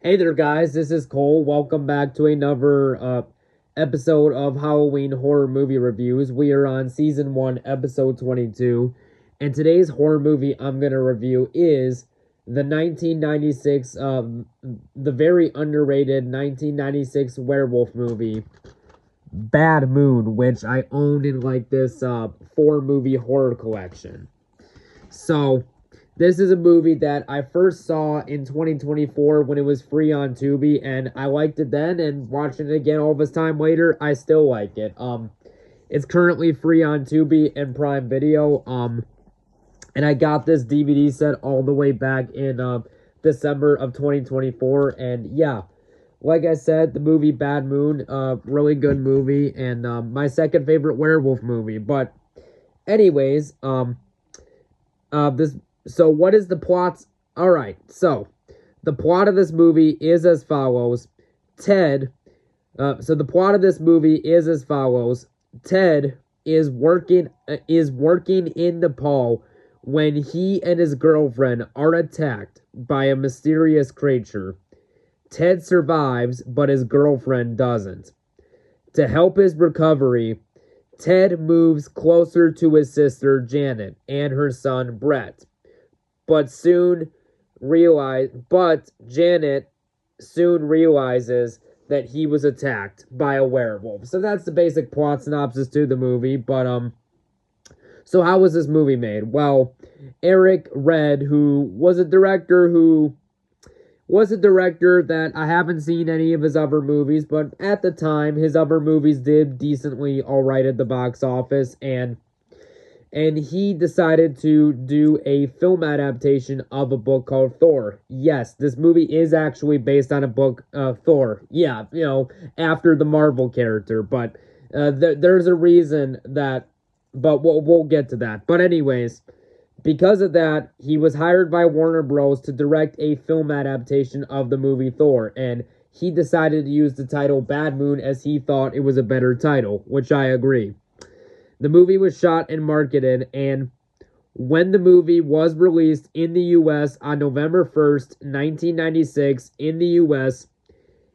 Hey there, guys. This is Cole. Welcome back to another episode of Halloween horror movie reviews. We are on season 1, episode 22. And today's horror movie I'm going to review is the 1996, the very underrated 1996 werewolf movie, Bad Moon, which I owned in like this 4-movie horror collection. So, this is a movie that I first saw in 2024 when it was free on Tubi, and I liked it then, and watching it again all this time later, I still like it. It's currently free on Tubi and Prime Video, and I got this DVD set all the way back in December of 2024, and yeah, like I said, the movie Bad Moon, really good movie, and my second favorite werewolf movie. But anyways, so what is the plot? All right, so the plot of this movie is as follows. Ted Ted is working in Nepal when he and his girlfriend are attacked by a mysterious creature. Ted survives, but his girlfriend doesn't. To help his recovery, Ted moves closer to his sister Janet and her son Brett. But Janet soon realizes that he was attacked by a werewolf. So that's the basic plot synopsis to the movie. But so how was this movie made? Well, Eric Red, who was a director that I haven't seen any of his other movies, but at the time his other movies did decently alright at the box office, and he decided to do a film adaptation of a book called Thor. Yes, this movie is actually based on a book, Thor. Yeah, after the Marvel character, but there's a reason that, but we'll get to that. But anyways, because of that, he was hired by Warner Bros. To direct a film adaptation of the movie Thor, and he decided to use the title Bad Moon as he thought it was a better title, which I agree. The movie was shot and marketed, and when the movie was released in the U.S. on November 1st, 1996, in the U.S.,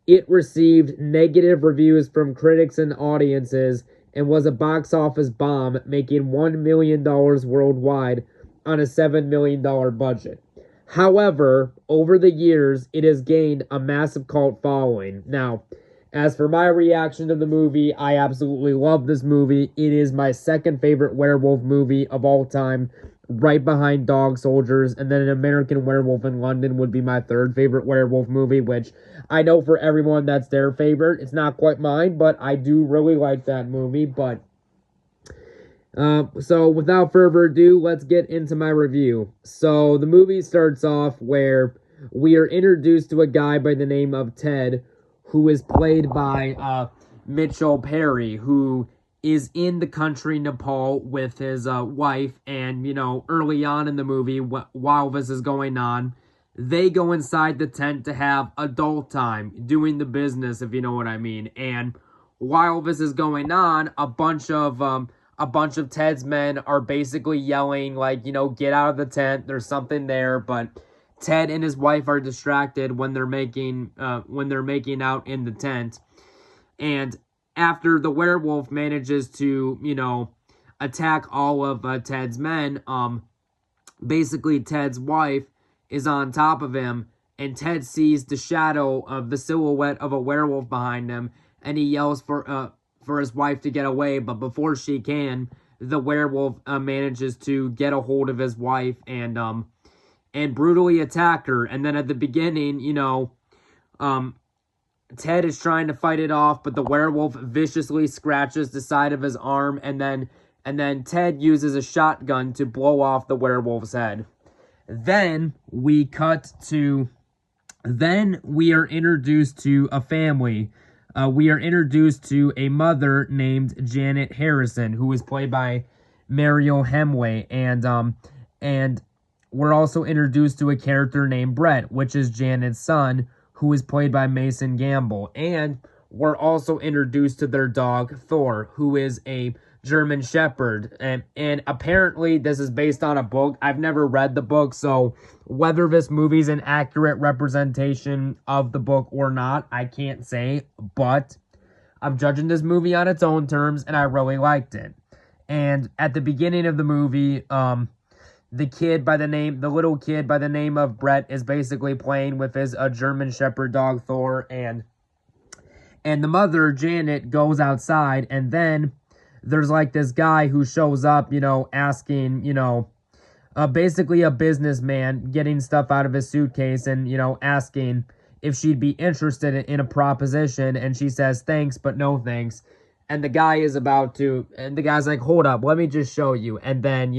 it received negative reviews from critics and audiences and was a box office bomb, making $1 million worldwide on a $7 million budget. However, over the years, it has gained a massive cult following. Now, as for my reaction to the movie, I absolutely love this movie. It is my second favorite werewolf movie of all time, right behind Dog Soldiers, and then An American Werewolf in London would be my third favorite werewolf movie, which I know for everyone that's their favorite. It's not quite mine, but I do really like that movie. But so without further ado, let's get into my review. So the movie starts off where we are introduced to a guy by the name of Ted, who is played by Mitchell Perry, who is in the country Nepal with his wife, and, early on in the movie, while this is going on, they go inside the tent to have adult time, doing the business, if you know what I mean, and while this is going on, a bunch of Ted's men are basically yelling, like, get out of the tent, there's something there, but Ted and his wife are distracted when they're making out in the tent. And after the werewolf manages to, attack all of Ted's men, basically Ted's wife is on top of him, and Ted sees the shadow of the silhouette of a werewolf behind him, and he yells for his wife to get away, but before she can, the werewolf manages to get a hold of his wife and brutally attack her. And then at the beginning, Ted is trying to fight it off, but the werewolf viciously scratches the side of his arm, and then Ted uses a shotgun to blow off the werewolf's head. Then we are introduced to a family. We are introduced to a mother named Janet Harrison, who is played by Mariel Hemingway, and we're also introduced to a character named Brett, which is Janet's son, who is played by Mason Gamble. And we're also introduced to their dog, Thor, who is a German Shepherd. And apparently this is based on a book. I've never read the book, so whether this movie's an accurate representation of the book or not, I can't say, but I'm judging this movie on its own terms, and I really liked it. And at the beginning of the movie, the little kid by the name of Brett is basically playing with his German Shepherd dog Thor, and the mother, Janet, goes outside, and then there's like this guy who shows up, asking, basically a businessman getting stuff out of his suitcase and, asking if she'd be interested in a proposition, and she says thanks, but no thanks. And the guy's like, hold up, let me just show you. And then,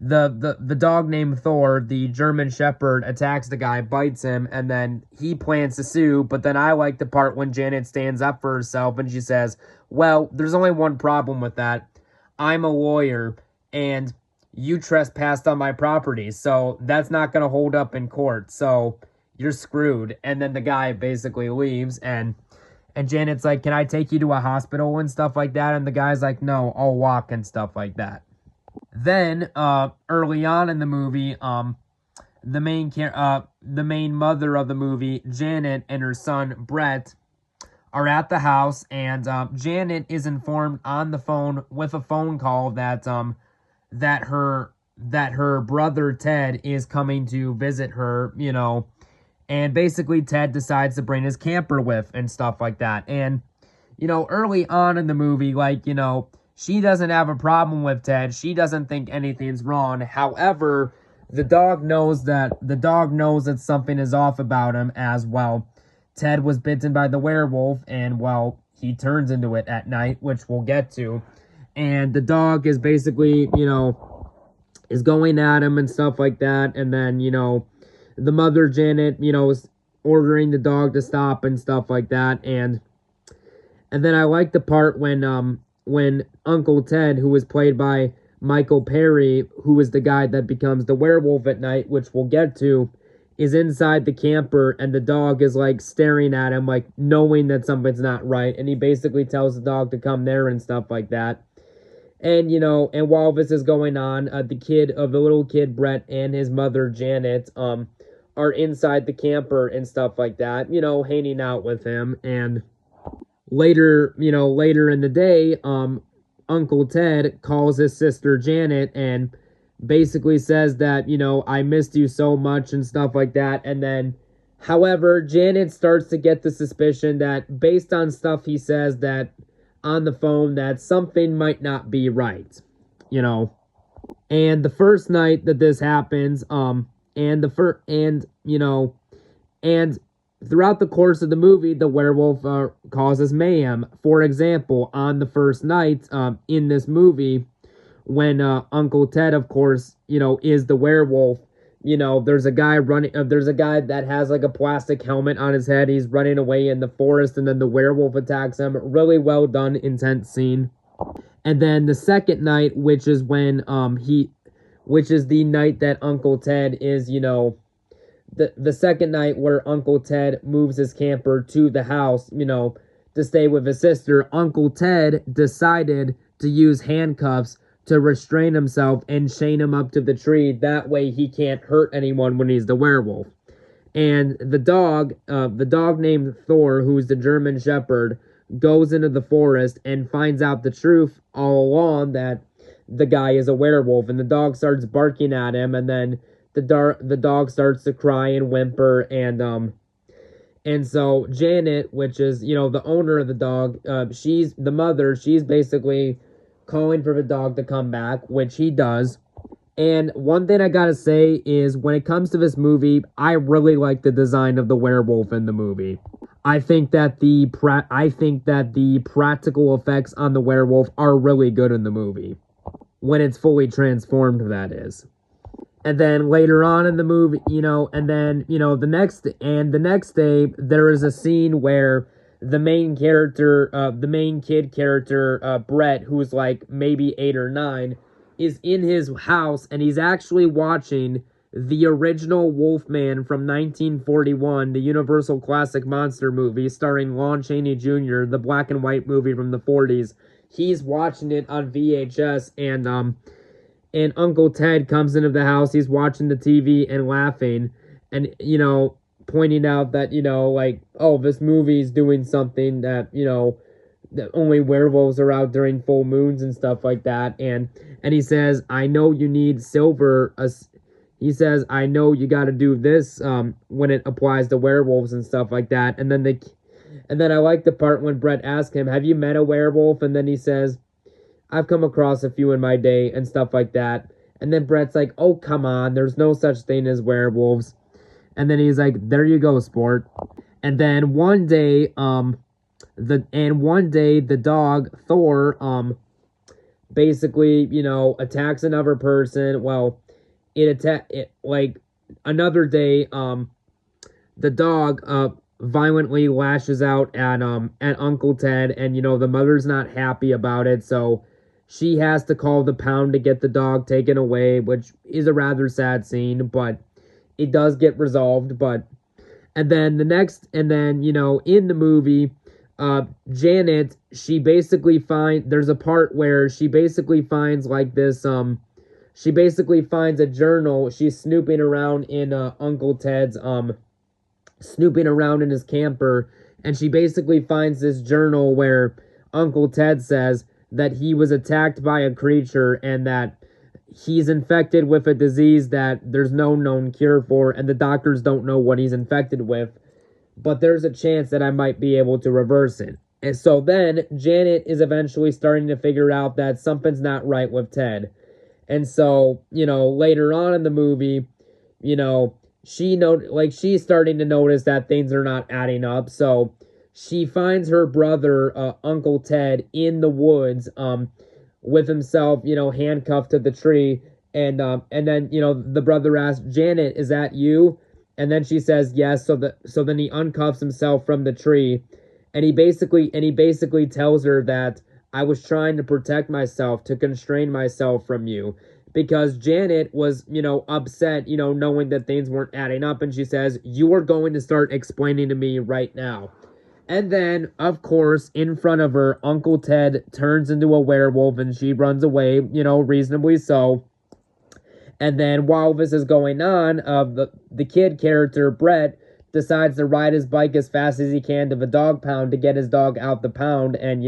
the dog named Thor, the German Shepherd, attacks the guy, bites him, and then he plans to sue. But then I like the part when Janet stands up for herself and she says, well, there's only one problem with that. I'm a lawyer, and you trespassed on my property, so that's not going to hold up in court, so you're screwed. And then the guy basically leaves, and Janet's like, can I take you to a hospital and stuff like that? And the guy's like, no, I'll walk and stuff like that. Then, early on in the movie, the main mother of the movie, Janet, and her son, Brett, are at the house, and Janet is informed on the phone with a phone call that her brother Ted is coming to visit her, and basically Ted decides to bring his camper with and stuff like that. And, early on in the movie, she doesn't have a problem with Ted. She doesn't think anything's wrong. However, the dog knows that something is off about him as well. Ted was bitten by the werewolf, and, well, he turns into it at night, which we'll get to. And the dog is basically, is going at him and stuff like that. And then, the mother, Janet, is ordering the dog to stop and stuff like that. And then I like the part when Uncle Ted, who was played by Michael Perry, who is the guy that becomes the werewolf at night, which we'll get to, is inside the camper, and the dog is, staring at him, knowing that something's not right. And he basically tells the dog to come there and stuff like that. And, and while this is going on, the little kid, Brett, and his mother, Janet, are inside the camper and stuff like that, hanging out with him. And later in the day, Uncle Ted calls his sister Janet and basically says that, I missed you so much and stuff like that. And then, however, Janet starts to get the suspicion that, based on stuff he says that on the phone, that something might not be right, And the first night that this happens, and throughout the course of the movie, the werewolf causes mayhem. For example, on the first night, in this movie, when Uncle Ted, of course, is the werewolf, there's a guy that has a plastic helmet on his head. He's running away in the forest, and then the werewolf attacks him. Really well done, intense scene. And then the second night, which is when which is the night that Uncle Ted is, the second night where Uncle Ted moves his camper to the house, to stay with his sister. Uncle Ted decided to use handcuffs to restrain himself and chain him up to the tree. That way he can't hurt anyone when he's the werewolf. And the dog named Thor, who's the German Shepherd, goes into the forest and finds out the truth all along, that the guy is a werewolf. And the dog starts barking at him, and then the dog starts to cry and whimper, and so Janet, which is, the owner of the dog, she's the mother, she's basically calling for the dog to come back, which he does. And one thing I gotta say is, when it comes to this movie, I really like the design of the werewolf in the movie. I think that the practical effects on the werewolf are really good in the movie. When it's fully transformed, that is. And then later on in the movie, the next day, there is a scene where the main kid character, Brett, who's maybe 8 or 9, is in his house, and he's actually watching the original Wolfman from 1941, the Universal Classic Monster movie starring Lon Chaney Jr., the black and white movie from the 40s. he's watching it on VHS, and Uncle Ted comes into the house. He's watching the TV and laughing, and pointing out that like, oh, this movie's doing something that that only werewolves are out during full moons and stuff like that. And he says, I know you need silver. He says, I know you got to do this when it applies to werewolves and stuff like that. And then I like the part when Brett asks him, have you met a werewolf? And then he says, I've come across a few in my day and stuff like that. And then Brett's like, oh, come on, there's no such thing as werewolves. And then he's like, there you go, sport. And then one day, the dog, Thor, basically, attacks another person. Well, like another day, the dog, violently lashes out at Uncle Ted, and the mother's not happy about it, so she has to call the pound to get the dog taken away, which is a rather sad scene, but it does get resolved. But and then in the movie, Janet, there's a part where she basically finds like this she basically finds a journal. She's snooping around in Uncle Ted's snooping around in his camper, and she basically finds this journal where Uncle Ted says that he was attacked by a creature and that he's infected with a disease that there's no known cure for, and the doctors don't know what he's infected with, but there's a chance that I might be able to reverse it. And so then Janet is eventually starting to figure out that something's not right with Ted. And so, later on in the movie, she's starting to notice that things are not adding up. So she finds her brother, Uncle Ted, in the woods, with himself, handcuffed to the tree. And then, the brother asks, Janet, is that you? And then she says yes. So then he uncuffs himself from the tree, and he basically tells her that I was trying to protect myself, to constrain myself from you, because Janet was, upset, knowing that things weren't adding up, and she says, you are going to start explaining to me right now. And then, of course, in front of her, Uncle Ted turns into a werewolf, and she runs away, reasonably so. And then while this is going on, the kid character, Brett, decides to ride his bike as fast as he can to the dog pound to get his dog out the pound and,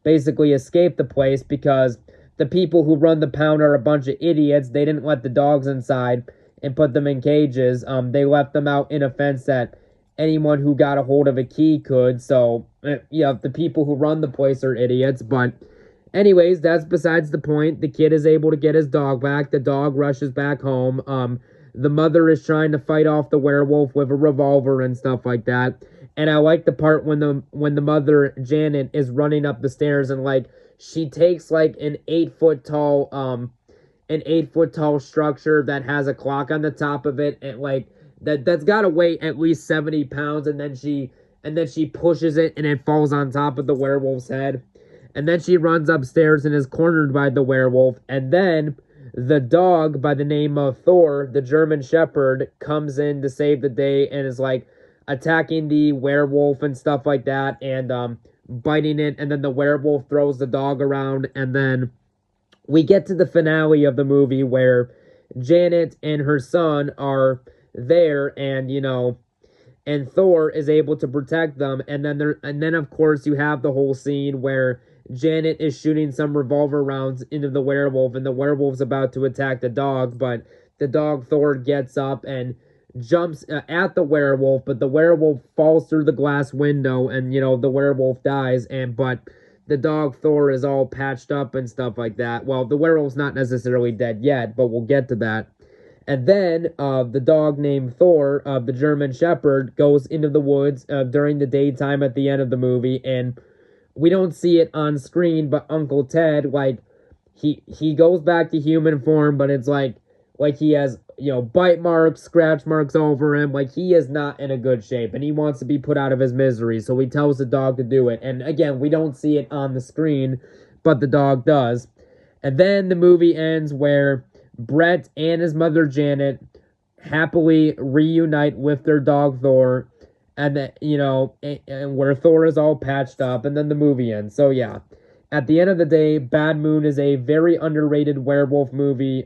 basically escape the place, because the people who run the pound are a bunch of idiots. They didn't let the dogs inside and put them in cages. They left them out in a fence that anyone who got a hold of a key could. So, the people who run the place are idiots. But anyways, that's besides the point. The kid is able to get his dog back. The dog rushes back home. The mother is trying to fight off the werewolf with a revolver and stuff like that. And I like the part when the mother, Janet, is running up the stairs, and like she takes like an 8-foot tall structure that has a clock on the top of it, and like that's gotta weigh at least 70 pounds, and then she pushes it and it falls on top of the werewolf's head. And then she runs upstairs and is cornered by the werewolf, and then the dog by the name of Thor, the German Shepherd, comes in to save the day and is like attacking the werewolf and stuff like that, and biting it. And then the werewolf throws the dog around, and then we get to the finale of the movie where Janet and her son are there, and and Thor is able to protect them. And then of course you have the whole scene where Janet is shooting some revolver rounds into the werewolf, and the werewolf's about to attack the dog, but the dog Thor gets up and jumps at the werewolf, but the werewolf falls through the glass window, and the werewolf dies. But the dog Thor is all patched up and stuff like that. Well, the werewolf's not necessarily dead yet, but we'll get to that. And then the dog named Thor, the German Shepherd, goes into the woods during the daytime at the end of the movie, and we don't see it on screen, but Uncle Ted, like, he goes back to human form, but it's like he has, bite marks, scratch marks over him. Like, he is not in a good shape, and he wants to be put out of his misery, so he tells the dog to do it. And again, we don't see it on the screen, but the dog does. And then the movie ends where Brett and his mother Janet happily reunite with their dog Thor, and then, and where Thor is all patched up, and then the movie ends. So yeah, at the end of the day, Bad Moon is a very underrated werewolf movie.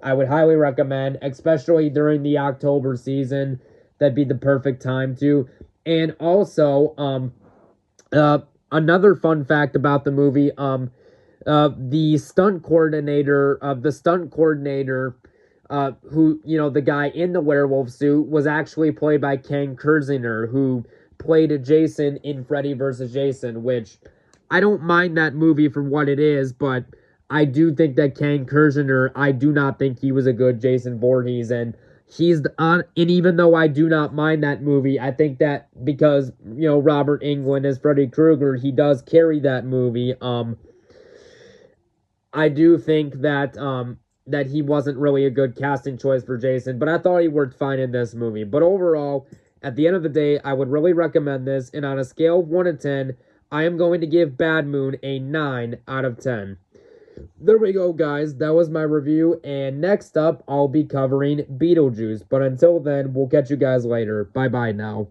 I would highly recommend, especially during the October season. That'd be the perfect time to. And also, another fun fact about the movie, the stunt coordinator, who, you know, the guy in the werewolf suit was actually played by Ken Kirzinger, who played Jason in Freddy vs. Jason, which I don't mind that movie for what it is, but I do think that Ken Kirzinger, I do not think he was a good Jason Voorhees, and and even though I do not mind that movie, I think that because, you know, Robert Englund as Freddy Krueger, he does carry that movie. I do think that that he wasn't really a good casting choice for Jason, but I thought he worked fine in this movie. But overall, at the end of the day, I would really recommend this, and on a scale of 1 to 10, I am going to give Bad Moon a 9 out of 10. There we go, guys. That was my review, and next up, I'll be covering Beetlejuice. But until then, we'll catch you guys later. Bye-bye now.